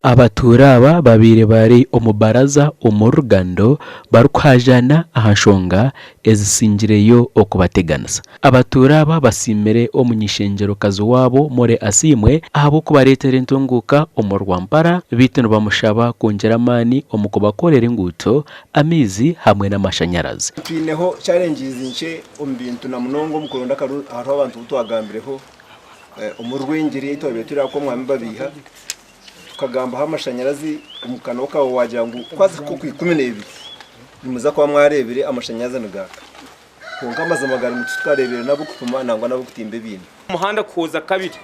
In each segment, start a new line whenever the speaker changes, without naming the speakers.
Abatuura aba babiri bari omubaraza omurugando barukwajana ahashonga ezisingireyo okubateganisa. Abatuura aba basimire omunyishengero kazi wabo more asimwe ahabo kubaretera entunguka omu Rwampara bitu nibamushaba kongera amani omukubakorera enguuto amizi hamwe n'amashanyarazi.
Twineho challenges nche omu bintu na munongo mukuronda hariho abantu butwagambireho omurwengeri twabetura ko mwami babiha tukagambaho amashanyarazi umukano kawo wagira ngo kwazi ko ku 12 nimuza kwa mwarebere amashanyarazi nagaka konka amazamagara mu tukarebere nabo kutuma nangwa nabo kutimbe bintu
umuhanda koza kabiri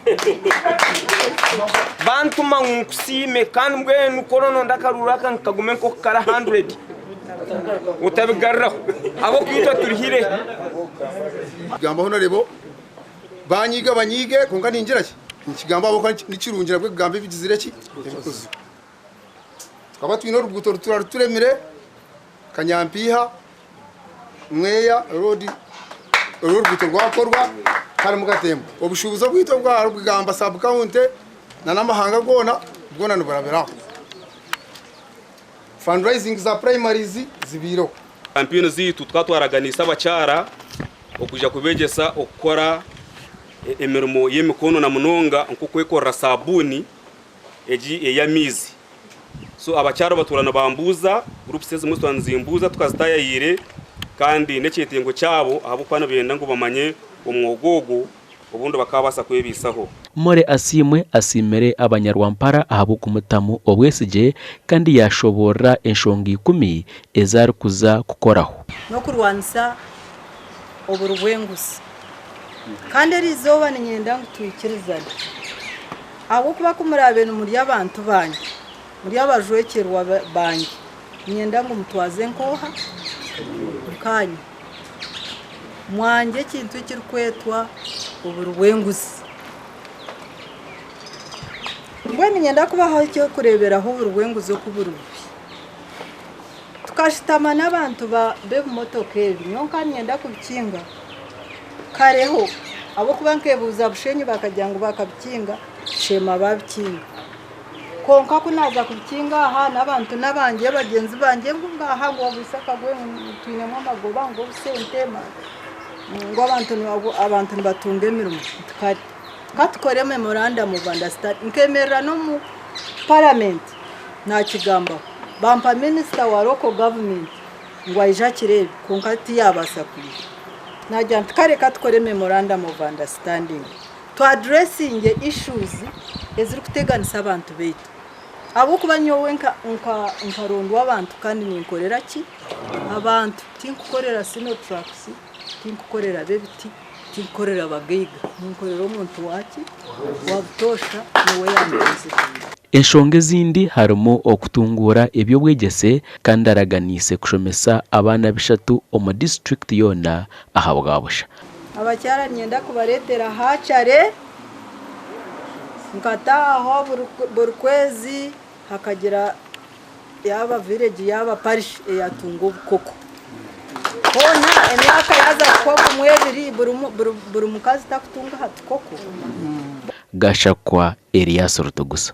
bantu mankusime kandi mbwe nukorono ndakaruraka nkagume ko kara 100 utabigarraho abo kwitwa turihire
gambaho narebo banyige konka ninjiraki ikigamba abo n'ikirungira bwe gambe bigizire ki ebikoze twaba twino rubuto turemire kanyampiha mweya road rubuto rwakorwa kare mugatembo obushubuzo bwito bwa rugamba sub county na namahanga gona nubarabera fundraising za primaries zibiro
campaign zitu twatwaraganisa abacara okuja kubegesa okukora emirimo y'emikono na munonga nkukwekora sabuni eyamizi so abacyaro baturana bambuza groups zimwe twanzimbuza tukazitayayire kandi n'ekyetengo cyabo abo kwana benda ngo bamanye umwogogo ubundi bakabasa kwebisaho.
More asimwe asimere abanyarwampara ahabo kumutamu obwesije kandi yashobora enshongi 10 ezari kuza kukoraho
no kurwanisa oburubwengusi kandi rizoba ninyenda ngutwikirizana abo kuba kumurabene muri abantu banje muri abajwekerwa banje nyenda ngo mutwaze nkoha kanya mwanje kintu kirkwetwa uburwengusi mbweni nyenda kubaho cyo kureberaho uburwenguzi okuburubi tukashitama n'abantu ba bebumotoka ebi nyonka nyenda kubikinga kareho abo kuba nkebuza bushenyi bakajya ngo bakabikinga shema babikinga konka kunaza kubikinga aha n'abantu n'abanje bagenzi banje ngo ngaha ngo busaka gwe twinemo amagoba ngo busentema ngo abantu batunge mirimo tukari katukore memorandum of understanding nkemerera no mu parliament na kigamba bampa minister wa local government ngo aija kirebe konka tiyabasa kuri najya tukareka tukore memorandum of understanding to addressing issues eziri kuteganisa abantu betu abo kubanyowe nkarondwa abantu kandi ninkorera ki abantu tinkukorera sino trucks tinkukorera bebiti tinkukorera bageiga ninkorera umuntu waki wabutosha niwe yambeze.
Enshonge zindi harimo okutungura ebyo bwegese kandi araganise kushomesa abana bishatu omu district yona ahabwabusha
abacyara nyenda kubaretera hacare nkataho burkwezi hakagira yaba village yaba parish yatungo koko kona emyaka yaza koko mwebiri buri mukazi takutunga hatukoko
gashakwa Elias Rutugusa.